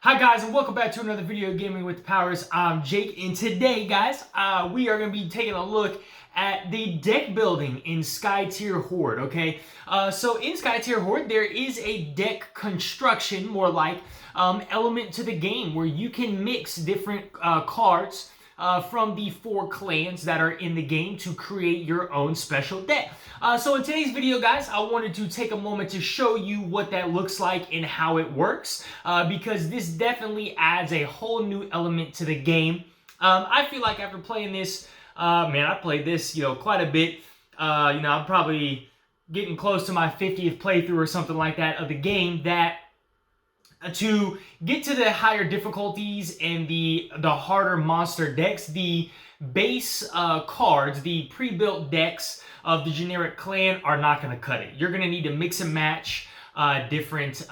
Hi guys, and welcome back to another video Gaming with the Powers. I'm Jake, and today guys, we are going to be taking a look at the deck building in Skytear Horde, okay? So in Skytear Horde, there is a deck construction, more like, element to the game where you can mix different cards from the 4 clans that are in the game to create your own special deck. So in today's video, guys, I wanted to take a moment to show you what that looks like and how it works, because this definitely adds a whole new element to the game. I feel like after playing this, man, I played this, quite a bit. I'm probably getting close to my 50th playthrough or something like that of the game, that to get to the higher difficulties and the harder monster decks, the base cards, the pre-built decks of the generic clan are not going to cut it. You're going to need to mix and match different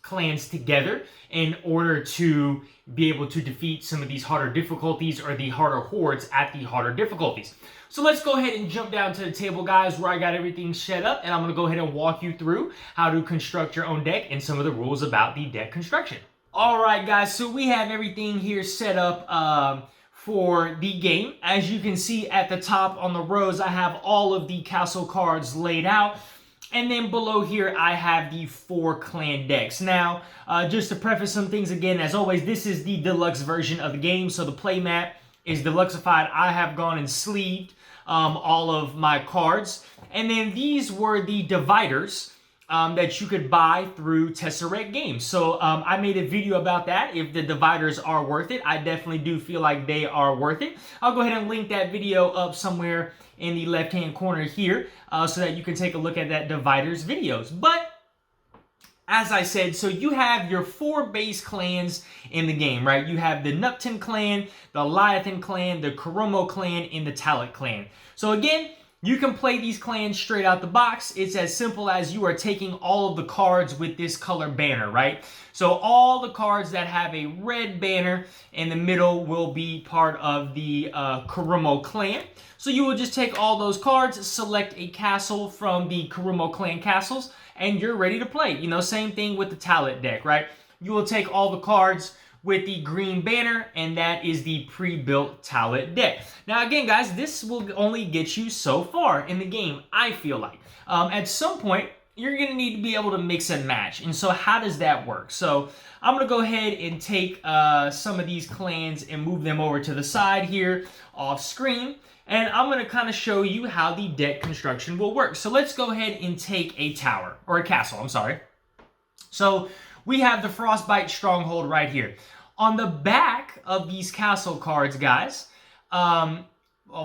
clans together in order to be able to defeat some of these harder difficulties or the harder hordes at the harder difficulties. So let's go ahead and jump down to the table, guys, where I got everything set up, and I'm going to go ahead and walk you through how to construct your own deck and some of the rules about the deck construction. Alright guys, so we have everything here set up for the game. As you can see at the top on the rows, I have all of the castle cards laid out. And then below here, I have the 4 clan decks. Now, just to preface some things again, as always, this is the deluxe version of the game. So the playmat is deluxeified. I have gone and sleeved all of my cards. And then these were the dividers that you could buy through Tesseract Games. So I made a video about that. If the dividers are worth it, I definitely do feel like they are worth it. I'll go ahead and link that video up somewhere in the left-hand corner here so that you can take a look at that dividers videos. But as I said, so you have your 4 base clans in the game, right? You have the Nupton clan, the Leviathan clan, the Koromo clan, and the Talit clan. So again, you can play these clans straight out the box. It's as simple as you are taking all of the cards with this color banner, right? So all the cards that have a red banner in the middle will be part of the Koromo clan. So you will just take all those cards, select a castle from the Koromo clan castles, and you're ready to play. Same thing with the Talit deck, right? You will take all the cards with the green banner, and that is the pre-built Talit deck. Now again, guys, this will only get you so far in the game, I feel like. At some point, you're going to need to be able to mix and match. And so how does that work? So I'm going to go ahead and take some of these clans and move them over to the side here off screen. And I'm going to kind of show you how the deck construction will work. So let's go ahead and take a tower, or a castle, I'm sorry. So we have the Frostbite Stronghold right here. On the back of these castle cards, guys, I'll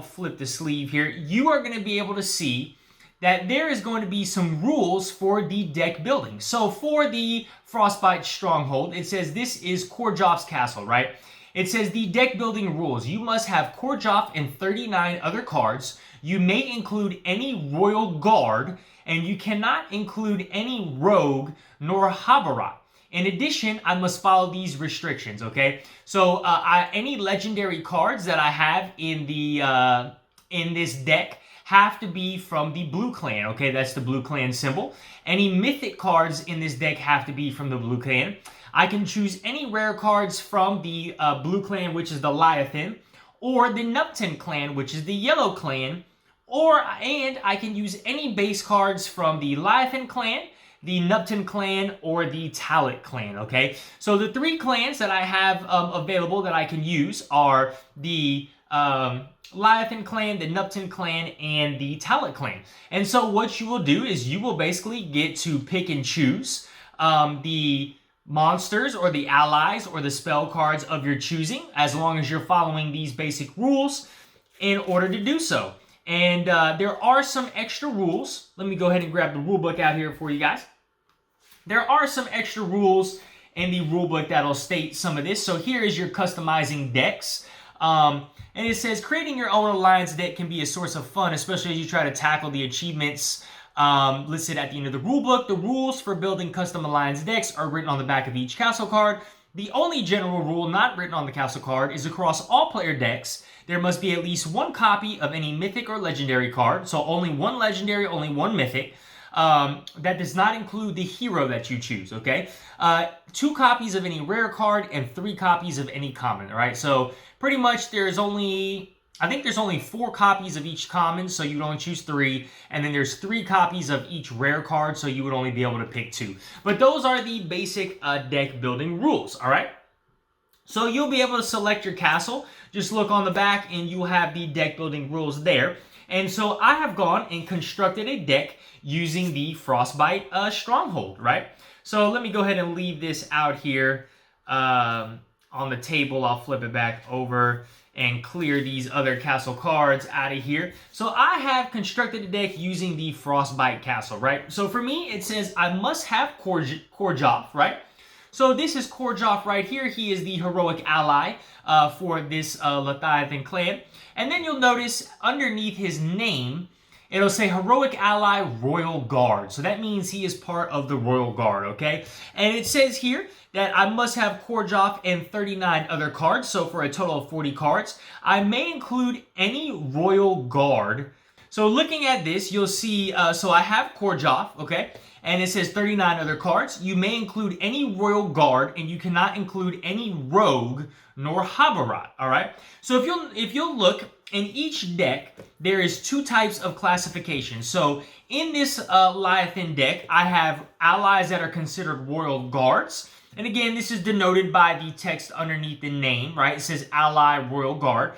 flip the sleeve here. You are going to be able to see that there is going to be some rules for the deck building. So for the Frostbite Stronghold, it says this is Korjof's castle, right? It says the deck building rules. You must have Korjof and 39 other cards. You may include any royal guard, and you cannot include any rogue nor Habarat. In addition, I must follow these restrictions, okay? So any legendary cards that I have in the in this deck have to be from the blue clan, okay? That's the blue clan symbol. Any mythic cards in this deck have to be from the blue clan. I can choose any rare cards from the blue clan, which is the Leviathan, or the Nupton clan, which is the yellow clan, and I can use any base cards from the Leviathan clan, the Nupton clan, or the Talit clan, okay? So the 3 clans that I have available that I can use are the Leviathan clan, the Nupton clan, and the Talit clan. And so what you will do is you will basically get to pick and choose the monsters or the allies or the spell cards of your choosing, as long as you're following these basic rules in order to do so. And there are some extra rules. Let me go ahead and grab the rule book out here for you guys. There are some extra rules in the rule book that'll state some of this. So here is your customizing decks. And it says creating your own alliance deck can be a source of fun, especially as you try to tackle the achievements listed at the end of the rulebook. The rules for building custom alliance decks are written on the back of each castle card. The only general rule not written on the castle card is across all player decks, there must be at least 1 copy of any mythic or legendary card. So only 1 legendary, only 1 mythic. that does not include the hero that you choose, okay? 2 copies of any rare card and 3 copies of any common, all right? So pretty much I think there's only 4 copies of each common, so you would only choose 3. And then there's 3 copies of each rare card, so you would only be able to pick 2. But those are the basic deck building rules, all right? So you'll be able to select your castle. Just look on the back and you'll have the deck building rules there. And so I have gone and constructed a deck using the Frostbite Stronghold, right? So let me go ahead and leave this out here on the table. I'll flip it back over and clear these other castle cards out of here. So I have constructed a deck using the Frostbite Castle, right? So for me, it says I must have Korjoff, right? So this is Korjoff right here. He is the heroic ally for this Leviathan clan. And then you'll notice underneath his name, it'll say Heroic Ally Royal Guard. So that means he is part of the Royal Guard, okay? And it says here that I must have Korjoff and 39 other cards, so for a total of 40 cards. I may include any Royal Guard. So looking at this, you'll see, so I have Korjoff, okay? And it says 39 other cards. You may include any Royal Guard, and you cannot include any Rogue nor Habarat, all right? So if you'll look, in each deck, there is 2 types of classification. So in this Leviathan deck, I have allies that are considered Royal Guards. And again, this is denoted by the text underneath the name, right? It says Ally Royal Guard.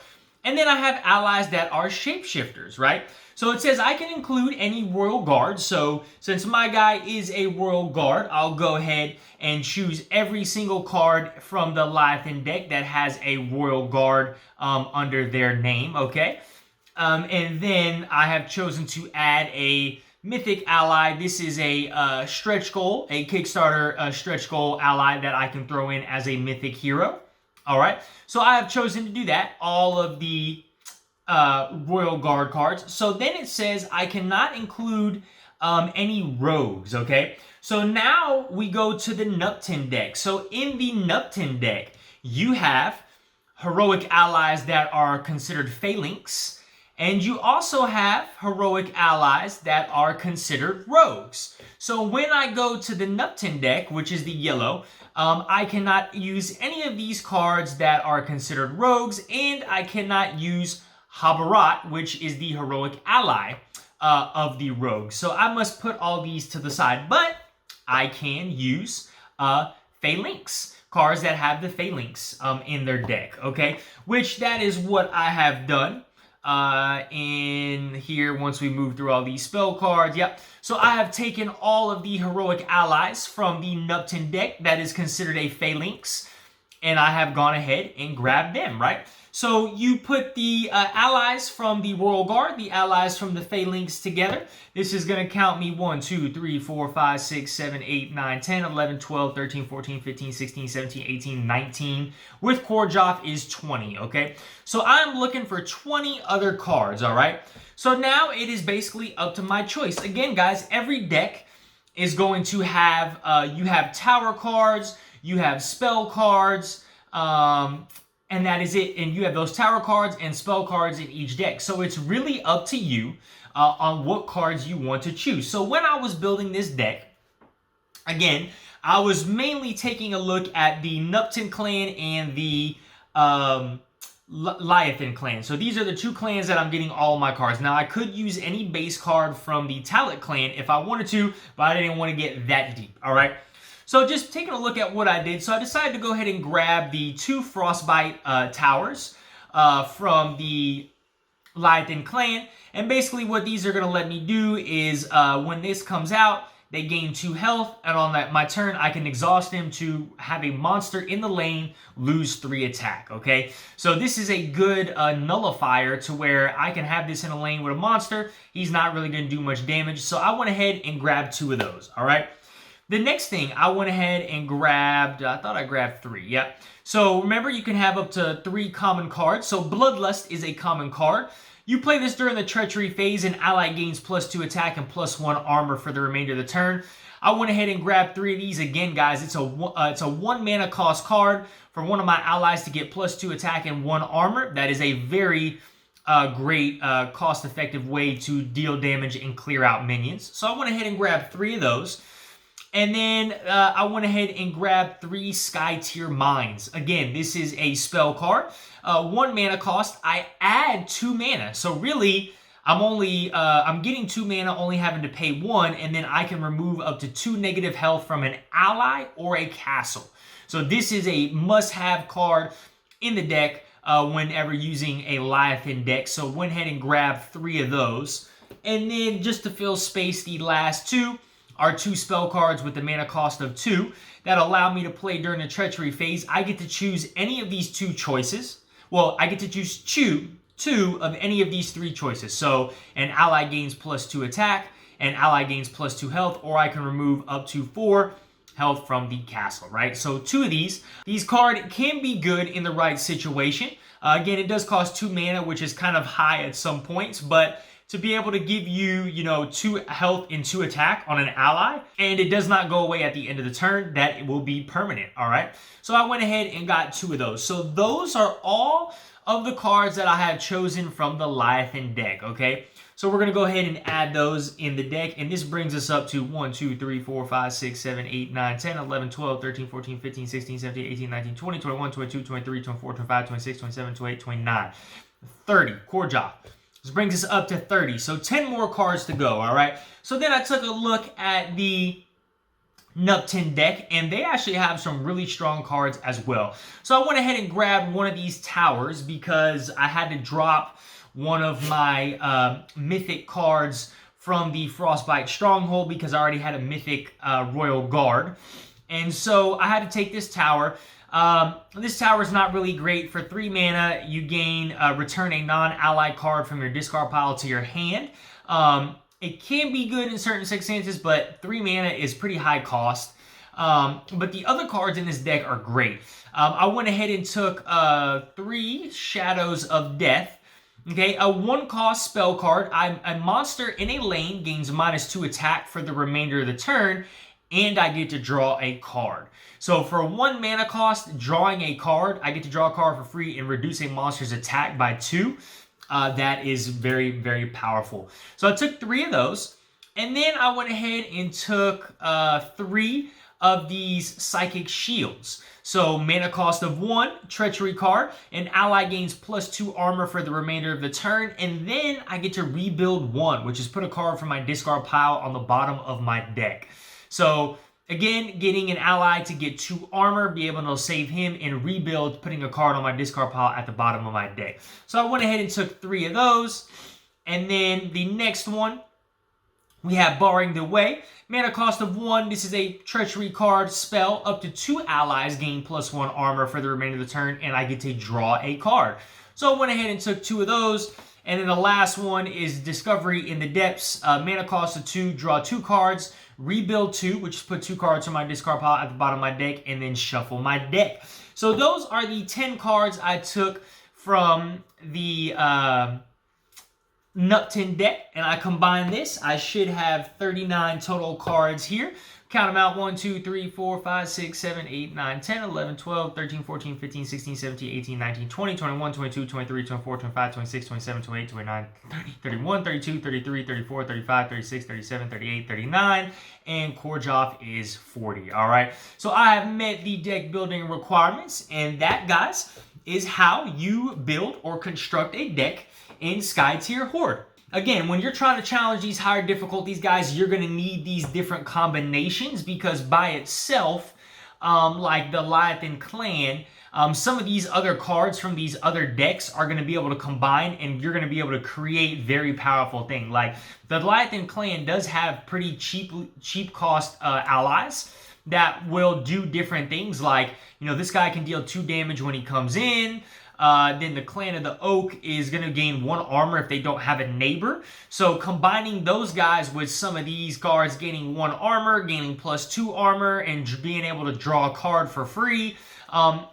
And then I have allies that are shapeshifters, right? So it says I can include any Royal Guard. So since my guy is a Royal Guard, I'll go ahead and choose every single card from the Leviathan deck that has a Royal Guard under their name, okay? And then I have chosen to add a Mythic ally. This is a stretch goal, a Kickstarter stretch goal ally that I can throw in as a Mythic hero. All right, so I have chosen to do that, all of the Royal Guard cards. So then it says I cannot include any rogues, okay? So now we go to the Nupton deck. So in the Nupton deck, you have heroic allies that are considered phalanx, and you also have heroic allies that are considered rogues. So when I go to the Nupton deck, which is the yellow, I cannot use any of these cards that are considered rogues, and I cannot use Habarat, which is the heroic ally of the rogues. So I must put all these to the side, but I can use phalanx, cards that have the phalanx in their deck, okay? Which that is what I have done in here once we move through all these spell cards. Yep. So I have taken all of the heroic allies from the Nupton deck that is considered a phalanx, and I have gone ahead and grabbed them, right? So you put the allies from the Royal Guard, the allies from the phalanx together. This is going to count me 1, 2, 3, 4, 5, 6, 7, 8, 9, 10, 11, 12, 13, 14, 15, 16, 17, 18, 19. With Korjoff is 20, okay? So I'm looking for 20 other cards, all right? So now it is basically up to my choice. Again, guys, every deck is going to have, you have tower cards, you have spell cards, and that is it. And you have those tower cards and spell cards in each deck. So it's really up to you on what cards you want to choose. So when I was building this deck, again, I was mainly taking a look at the Nupton clan and the Leviathan clan. So these are the 2 clans that I'm getting all my cards. Now I could use any base card from the Talit clan if I wanted to, but I didn't want to get that deep, all right? So just taking a look at what I did, so I decided to go ahead and grab the 2 Frostbite towers from the Leviathan clan. And basically what these are going to let me do is when this comes out, they gain 2 health, and on my turn, I can exhaust them to have a monster in the lane lose 3 attack, okay? So this is a good nullifier to where I can have this in a lane with a monster. He's not really going to do much damage, so I went ahead and grabbed 2 of those, all right? The next thing, I went ahead and grabbed, I thought I grabbed 3, yep. So remember, you can have up to 3 common cards. So Bloodlust is a common card. You play this during the Treachery phase, and ally gains +2 attack and +1 armor for the remainder of the turn. I went ahead and grabbed 3 of these. Again, guys, it's a 1 mana cost card for one of my allies to get +2 attack and 1 armor. That is a very great cost-effective way to deal damage and clear out minions. So I went ahead and grabbed 3 of those. And then I went ahead and grabbed 3 Skytear Mines. Again, this is a spell card. 1 mana cost. I add 2 mana. So really, I'm getting 2 mana, only having to pay 1, and then I can remove up to 2 negative health from an ally or a castle. So this is a must-have card in the deck whenever using a Leviathan deck. So went ahead and grabbed 3 of those. And then just to fill space, the last 2 are 2 spell cards with the mana cost of 2 that allow me to play during the treachery phase. I get to choose any of these 2 choices. Well, I get to choose 2 of any of these 3 choices. So an ally gains +2 attack, an ally gains +2 health, or I can remove up to 4 health from the castle, right? So 2 of these. These cards can be good in the right situation. Again, it does cost 2 mana, which is kind of high at some points, but to be able to give you, 2 health and 2 attack on an ally, and it does not go away at the end of the turn, that will be permanent, all right? So I went ahead and got 2 of those. So those are all of the cards that I have chosen from the Leviathan deck, okay? So we're going to go ahead and add those in the deck, and this brings us up to 1, 2, 3, 4, 5, 6, 7, 8, 9, 10, 11, 12, 13, 14, 15, 16, 17, 18, 19, 20, 21, 22, 23, 24, 25, 26, 27, 28, 29, 30. Core job. This brings us up to 30. So 10 more cards to go, all right? So then I took a look at the Nupton deck, and they actually have some really strong cards as well. So I went ahead and grabbed one of these towers because I had to drop one of my mythic cards from the Frostbite Stronghold because I already had a mythic Royal Guard. And so I had to take this tower. This tower is not really great. For 3 mana, you gain return a non-ally card from your discard pile to your hand. It can be good in certain circumstances, but 3 mana is pretty high cost. But the other cards in this deck are great. I went ahead and took 3 Shadows of Death. Okay, a 1-cost spell card. A monster in a lane gains -2 attack for the remainder of the turn, and I get to draw a card. So for 1 mana cost, drawing a card, I get to draw a card for free and reduce a monster's attack by 2. That is very, very powerful. So I took 3 of those, and then I went ahead and took 3 of these Psychic Shields. So mana cost of 1, Treachery card, an ally gains +2 armor for the remainder of the turn, and then I get to rebuild 1, which is put a card from my discard pile on the bottom of my deck. So again, getting an ally to get 2 armor, be able to save him, and rebuild, putting a card on my discard pile at the bottom of my deck. So I went ahead and took 3 of those. And then the next one, we have Barring the Way. Mana cost of 1. This is a Treachery card spell. Up to 2 allies gain +1 armor for the remainder of the turn, and I get to draw a card. So I went ahead and took 2 of those. And then the last one is Discovery in the Depths. Mana cost of 2, draw 2 cards, rebuild 2, which is put 2 cards on my discard pile at the bottom of my deck, and then shuffle my deck. So those are the 10 cards I took from the Nupton deck, and I combine this. I should have 39 total cards here. Count them out: 1, 2, 3, 4, 5, 6, 7, 8, 9, 10, 11, 12, 13, 14, 15, 16, 17, 18, 19, 20, 21, 22, 23, 24, 25, 26, 27, 28, 29, 30, 31, 32, 33, 34, 35, 36, 37, 38, 39, and Korjov is 40. All right, so I have met the deck building requirements, and that, guys, is how you build or construct a deck in Skytear Horde. Again, when you're trying to challenge these higher difficulties, guys, you're going to need these different combinations, because by itself, like the Leviathan Clan, some of these other cards from these other decks are going to be able to combine, and you're going to be able to create very powerful things. Like the Leviathan Clan does have pretty cheap cost allies that will do different things. Like, this guy can deal 2 damage when he comes in. Then the Clan of the Oak is going to gain 1 armor if they don't have a neighbor. So combining those guys with some of these cards gaining 1 armor, gaining +2 armor, and being able to draw a card for free,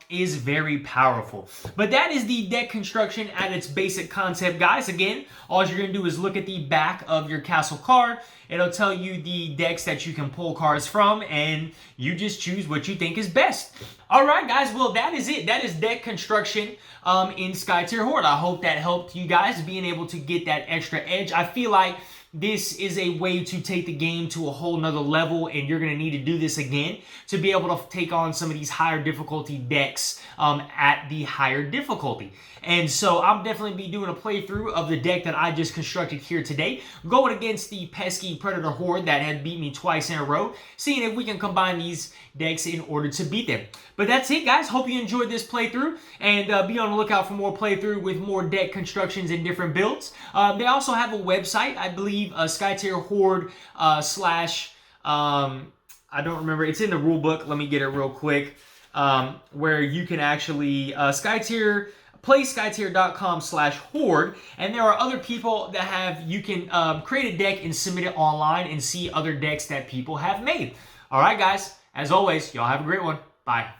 is very powerful. But that is the deck construction at its basic concept, guys. Again, all you're going to do is look at the back of your castle card. It'll tell you the decks that you can pull cards from, and you just choose what you think is best. All right, guys. Well, that is it. That is deck construction in Skytear Horde. I hope that helped you guys being able to get that extra edge. I feel like this is a way to take the game to a whole nother level, and you're going to need to do this again to be able to take on some of these higher difficulty decks at the higher difficulty. And so I'm definitely be doing a playthrough of the deck that I just constructed here today, going against the pesky Predator Horde that had beat me twice in a row, seeing if we can combine these decks in order to beat them. But that's it, guys. Hope you enjoyed this playthrough, and be on the lookout for more playthrough with more deck constructions and different builds. They also have a website, I believe, Skytear Horde slash, I don't remember, it's in the rule book, let me get it real quick, where you can actually, playskytear.com/horde, and there are other people that have, you can create a deck and submit it online and see other decks that people have made. Alright, guys, as always, y'all have a great one. Bye.